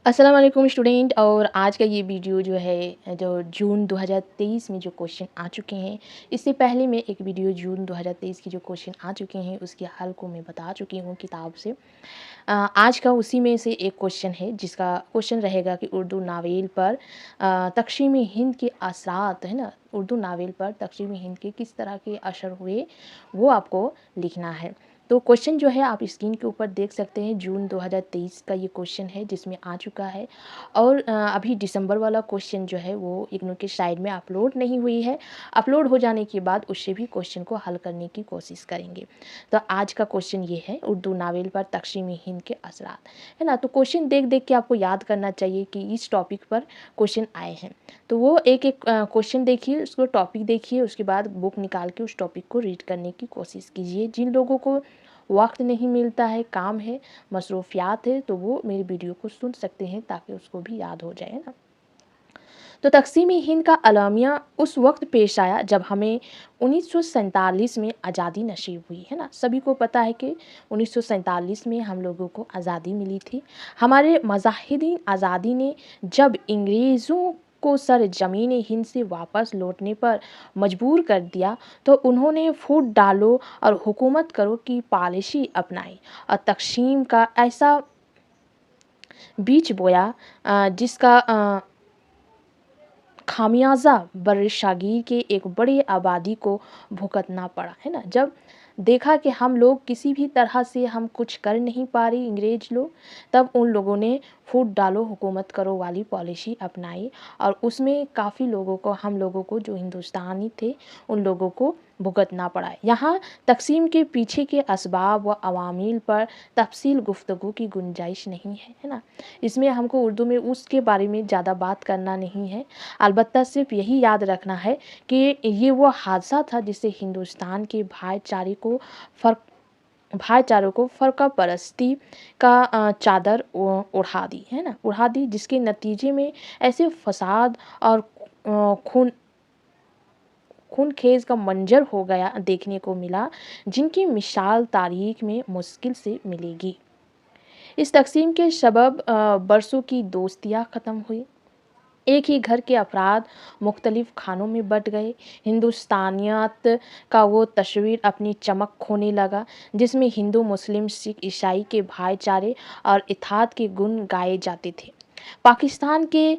अस्सलाम वालेकुम स्टूडेंट। और आज का ये वीडियो जो है जो जून 2023 में जो क्वेश्चन आ चुके हैं, इससे पहले मैं एक वीडियो जून 2023 की जो क्वेश्चन आ चुके हैं उसके हल को मैं बता चुकी हूँ किताब से। आज का उसी में से एक क्वेश्चन है जिसका क्वेश्चन रहेगा कि उर्दू नावेल पर तक़सीम हिंद के असरात है ना, उर्दू नावेल पर तक़सीम हिंद के किस तरह के असर हुए वो आपको लिखना है। तो क्वेश्चन जो है आप स्क्रीन के ऊपर देख सकते हैं, जून 2023 का ये क्वेश्चन है जिसमें आ चुका है। और अभी दिसंबर वाला क्वेश्चन जो है वो इग्नू के साइड में अपलोड नहीं हुई है। अपलोड हो जाने के बाद उससे भी क्वेश्चन को हल करने की कोशिश करेंगे। तो आज का क्वेश्चन ये है, उर्दू नावल पर तक़सीम हिंद के असरात, है ना। तो क्वेश्चन देख देख के आपको याद करना चाहिए कि इस टॉपिक पर क्वेश्चन आए हैं। तो वो एक एक क्वेश्चन देखिए, उसको टॉपिक देखिए, उसके बाद बुक निकाल के उस टॉपिक को रीड करने की कोशिश कीजिए। जिन लोगों को वक्त नहीं मिलता है, काम है, मसरूफियात है, तो वो मेरी वीडियो को सुन सकते हैं ताकि उसको भी याद हो जाए ना। तो तक़सीम हिंद का अलमिया उस वक्त पेश आया जब हमें 1947 में आज़ादी नसीब हुई, है ना। सभी को पता है कि 1947 में हम लोगों को आज़ादी मिली थी। हमारे मुजाहिदीन आज़ादी ने जब अंग्रेज़ों को सर ज़मीन हिंद से वापस लौटने पर मजबूर कर दिया, तो उन्होंने फूट डालो और हुकूमत करो की पॉलिसी अपनाई और तक़सीम का ऐसा बीज बोया जिसका खामियाजा बर्रशागीर के एक बड़ी आबादी को भुगतना पड़ा, है ना। जब देखा कि हम लोग किसी भी तरह से हम कुछ कर नहीं पा रही अंग्रेज लोग, तब उन लोगों ने फूट डालो हुकूमत करो वाली पॉलिसी अपनाई और उसमें काफ़ी लोगों को, हम लोगों को जो हिंदुस्तानी थे उन लोगों को भुगतना पड़ा। यहाँ तक़सीम के पीछे के असबाब व अवामिल पर तफसील गुफ्तगू की गुंजाइश नहीं है ना। इसमें हमको उर्दू में उसके बारे में ज़्यादा बात करना नहीं है। अलबत्ता सिर्फ यही याद रखना है कि ये वो हादसा था जिससे हिंदुस्तान के भाईचारों को फ़र्क़ा परस्ती का चादर उड़ा दी, है ना, उड़ा दी, जिसके नतीजे में ऐसे फसाद और खूनखेज का मंजर हो गया देखने को मिला जिनकी मिसाल तारीख में मुश्किल से मिलेगी। इस तक़सीम के सबब बरसों की दोस्तियाँ ख़त्म हुई। एक ही घर के अफराद मुख्तलिफ खानों में बट गए। हिंदुस्तानियत का वो तस्वीर अपनी चमक खोने लगा जिसमें हिंदू, मुस्लिम, सिख, ईसाई के भाईचारे और इत्तेहाद के गुण गाए जाते थे। पाकिस्तान के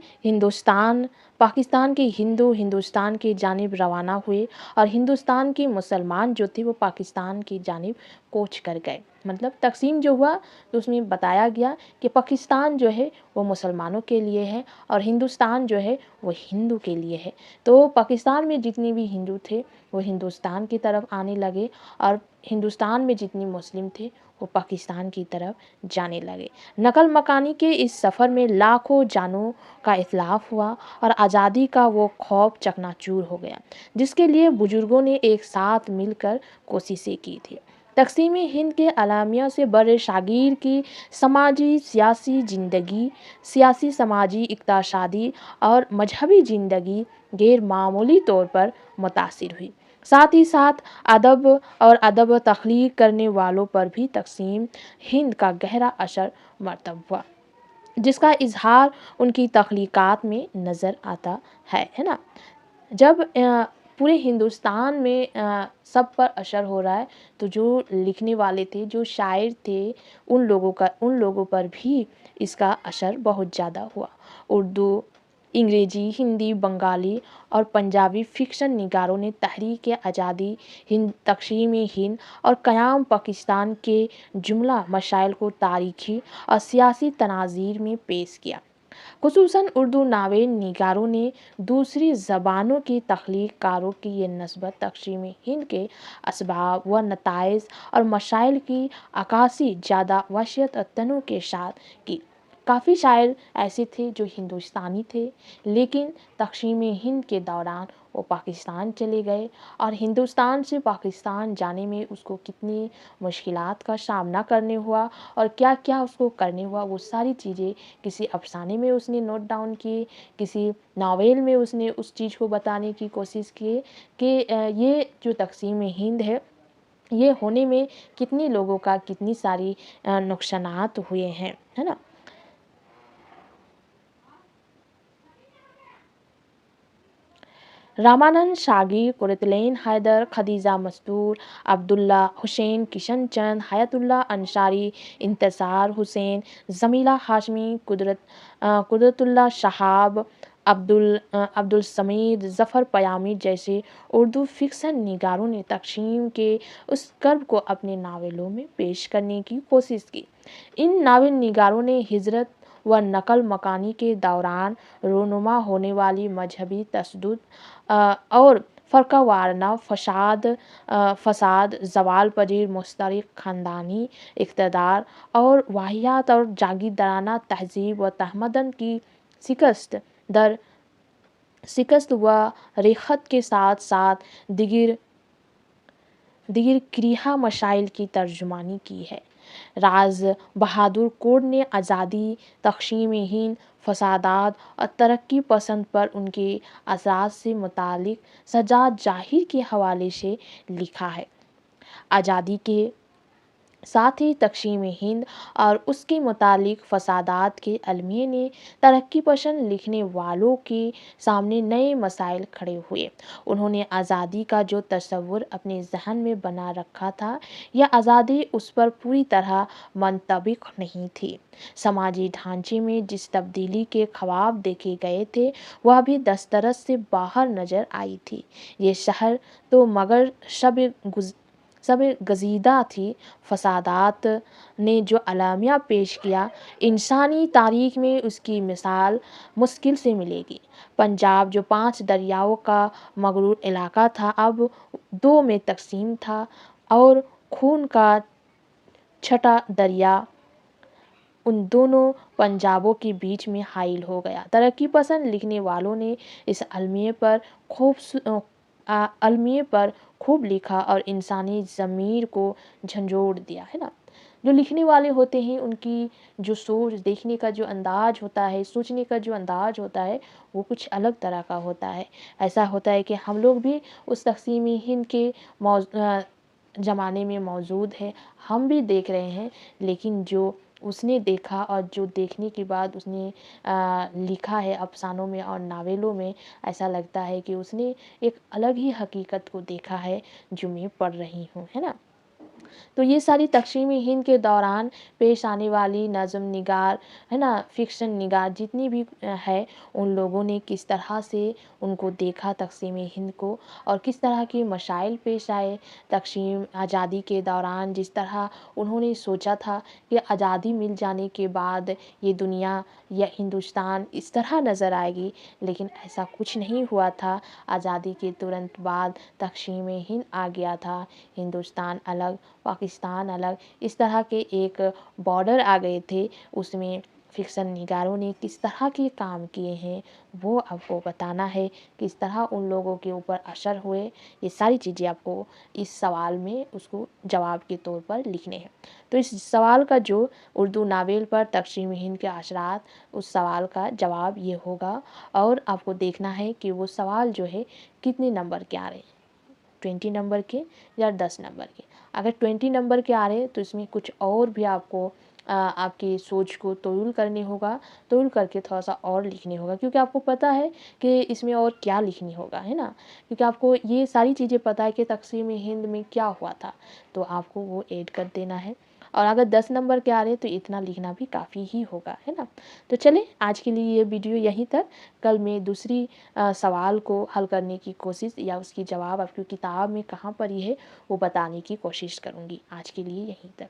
हिंदू हिंदुस्तान की जानिब रवाना हुए और हिंदुस्तान के मुसलमान जो थे वो पाकिस्तान की जानिब कूच कर गए। मतलब तक़सीम जो हुआ तो उसमें बताया गया कि पाकिस्तान जो है वो मुसलमानों के लिए है और हिंदुस्तान जो है वो हिंदू के लिए है। तो पाकिस्तान में जितने भी हिंदू थे वो हिंदुस्तान की तरफ आने लगे और हिंदुस्तान में जितने मुस्लिम थे वो पाकिस्तान की तरफ जाने लगे। नकल मकानी के इस सफ़र में लाखों जानों का इतलाफ़ हुआ और आज़ादी का वो खौफ चकनाचूर हो गया जिसके लिए बुजुर्गों ने एक साथ मिलकर कोशिशें की थी। तक़सीम हिंद के अलामिया से बर्रशागीर की समाजी सियासी, समाजी, इक़्तिसादी और मजहबी ज़िंदगी गैर मामूली तौर पर मुतासिर हुई। साथ ही साथ अदब तख्लीक करने वालों पर भी तक़सीम हिंद का गहरा असर मरतब हुआ जिसका इजहार उनकी तख्लीक़ात में नज़र आता है ना। जब पूरे हिंदुस्तान में सब पर असर हो रहा है तो जो लिखने वाले थे, जो शायर थे, उन लोगों पर भी इसका असर बहुत ज़्यादा हुआ। उर्दू, अंग्रेज़ी, हिंदी, बंगाली और पंजाबी फ़िक्शन निगारों ने तहरीक आज़ादी हिंद, तक़सीम हिंद और क़याम पाकिस्तान के जुमला मसाइल को तारीख़ी और सियासी तनाज़ीर में पेश किया। खुसूसन उर्दू नावेल निगारों ने दूसरी ज़बानों के तख्लीक़कारों की ये नस्बत तक़सीम हिंद के असबाब व नताइज और मसाइल की अक्कासी ज़्यादा वसीअत और तनूँ के साथ की। काफ़ी शायर ऐसे थे जो हिंदुस्तानी थे लेकिन तक़सीम हिंद के दौरान वो पाकिस्तान चले गए और हिंदुस्तान से पाकिस्तान जाने में उसको कितनी मुश्किलात का सामना करने हुआ और क्या क्या उसको करने हुआ, वो सारी चीज़ें किसी अफ़साने में उसने नोट डाउन किए, किसी नावेल में उसने उस चीज़ को बताने की कोशिश की कि ये जो तक़सीम हिंद है ये होने में कितने लोगों का कितनी सारी नुकसानात हुए हैं, है ना। रामानंद शागिर, कुरैतलैन हैदर, खदीजा मस्तूर, अब्दुल्ला हुसैन, किशन चंद, हयातुल्लाह अंसारी, इंतसार हुसैन, जमीला हाशमी, कुदरतुल्लाह शहाब, अब्दुल समीद, ज़फ़र पयामी जैसे उर्दू फिक्शन निगारों ने तक़सीम के उस कर्ब को अपने नावलों में पेश करने की कोशिश की। इन नावल निगारों ने हिजरत व नकल मकानी के दौरान रोनुमा होने वाली मजहबी तशद्दुद और फ़रका वाराना फसाद, ज़वाल पजीर मुस्तरिक ख़ानदानी इक़्तिदार और वाहियात और जागीरदाराना तहज़ीब व तमद्दुन की दर शिकस्त व रेखत के साथ साथ दिगर क्रिया मसाइल की तर्जुमानी की है। राज बहादुर कोड ने आज़ादी, तक़सीम हिंद, फसादात और तरक्की पसंद पर उनके असरात से मुतालिक सजाद जाहिर के हवाले से लिखा है। आज़ादी के साथ ही तक़सीम हिंद और उसके मुतालिक फसादात के अलमिए ने तरक्की पसंद लिखने वालों के सामने नए मसाइल खड़े हुए। उन्होंने आज़ादी का जो तस्वुर अपने जहन में बना रखा था, यह आज़ादी उस पर पूरी तरह मुंतबिक नहीं थी। समाजी ढांचे में जिस तब्दीली के ख्वाब देखे गए थे, वह भी दस्तरस से बाहर नज़र आई थी। ये शहर तो मगर सब गजीदा थी। फसादात ने जो अलामिया पेश किया, इंसानी तारीख में उसकी मिसाल मुश्किल से मिलेगी। पंजाब जो 5 दरियाओं का मगरूर इलाका था, अब 2 में तकसीम था और खून का छठा दरिया उन दोनों पंजाबों के बीच में हाइल हो गया। तरक्की पसंद लिखने वालों ने इस अलमिए पर खूब लिखा और इंसानी ज़मीर को झंझोड़ दिया, है ना। जो लिखने वाले होते हैं, उनकी जो सोच, देखने का जो अंदाज होता है, सोचने का जो अंदाज होता है, वो कुछ अलग तरह का होता है। ऐसा होता है कि हम लोग भी उस तक़सीम हिंद के ज़माने में मौजूद है, हम भी देख रहे हैं, लेकिन जो उसने देखा और जो देखने के बाद उसने लिखा है अफ़सानों में और नावलों में, ऐसा लगता है कि उसने एक अलग ही हकीकत को देखा है जो मैं पढ़ रही हूँ, है ना। तो ये सारी तक़सीम हिंद के दौरान पेश आने वाली नज़्म निगार, है ना, फ़िक्शन निगार जितनी भी है, उन लोगों ने किस तरह से उनको देखा तक़सीम हिंद को और किस तरह के मसाइल पेश आए। तक़सीम आज़ादी के दौरान जिस तरह उन्होंने सोचा था कि आज़ादी मिल जाने के बाद ये दुनिया या हिंदुस्तान इस तरह नज़र आएगी, लेकिन ऐसा कुछ नहीं हुआ था। आज़ादी के तुरंत बाद तक़सीम हिंद आ गया था। हिंदुस्तान अलग, पाकिस्तान अलग, इस तरह के एक बॉर्डर आ गए थे। उसमें फ़िक्शन निगारों ने किस तरह के काम किए हैं, वो आपको बताना है, किस तरह उन लोगों के ऊपर असर हुए। ये सारी चीज़ें आपको इस सवाल में उसको जवाब के तौर पर लिखने हैं। तो इस सवाल का जो उर्दू नावल पर तक़सीम हिंद के असरात, उस सवाल का जवाब ये होगा और आपको देखना है कि वो सवाल जो है कितने नंबर के आ रहे हैं, 20 नंबर के या 10 नंबर के। अगर 20 नंबर के आ रहे हैं तो इसमें कुछ और भी आपको आपकी सोच को तौल करने होगा, तौल करके थोड़ा सा और लिखने होगा, क्योंकि आपको पता है कि इसमें और क्या लिखनी होगा, है ना। क्योंकि आपको ये सारी चीज़ें पता है कि तक़सीम हिंद में क्या हुआ था, तो आपको वो ऐड कर देना है। और अगर 10 नंबर के आ रहे हैं तो इतना लिखना भी काफ़ी ही होगा, है ना। तो चलिए आज के लिए ये वीडियो यहीं तक। कल मैं दूसरी सवाल को हल करने की कोशिश या उसकी जवाब आपकी किताब में कहाँ पर ही है वो बताने की कोशिश करूँगी। आज के लिए यहीं तक।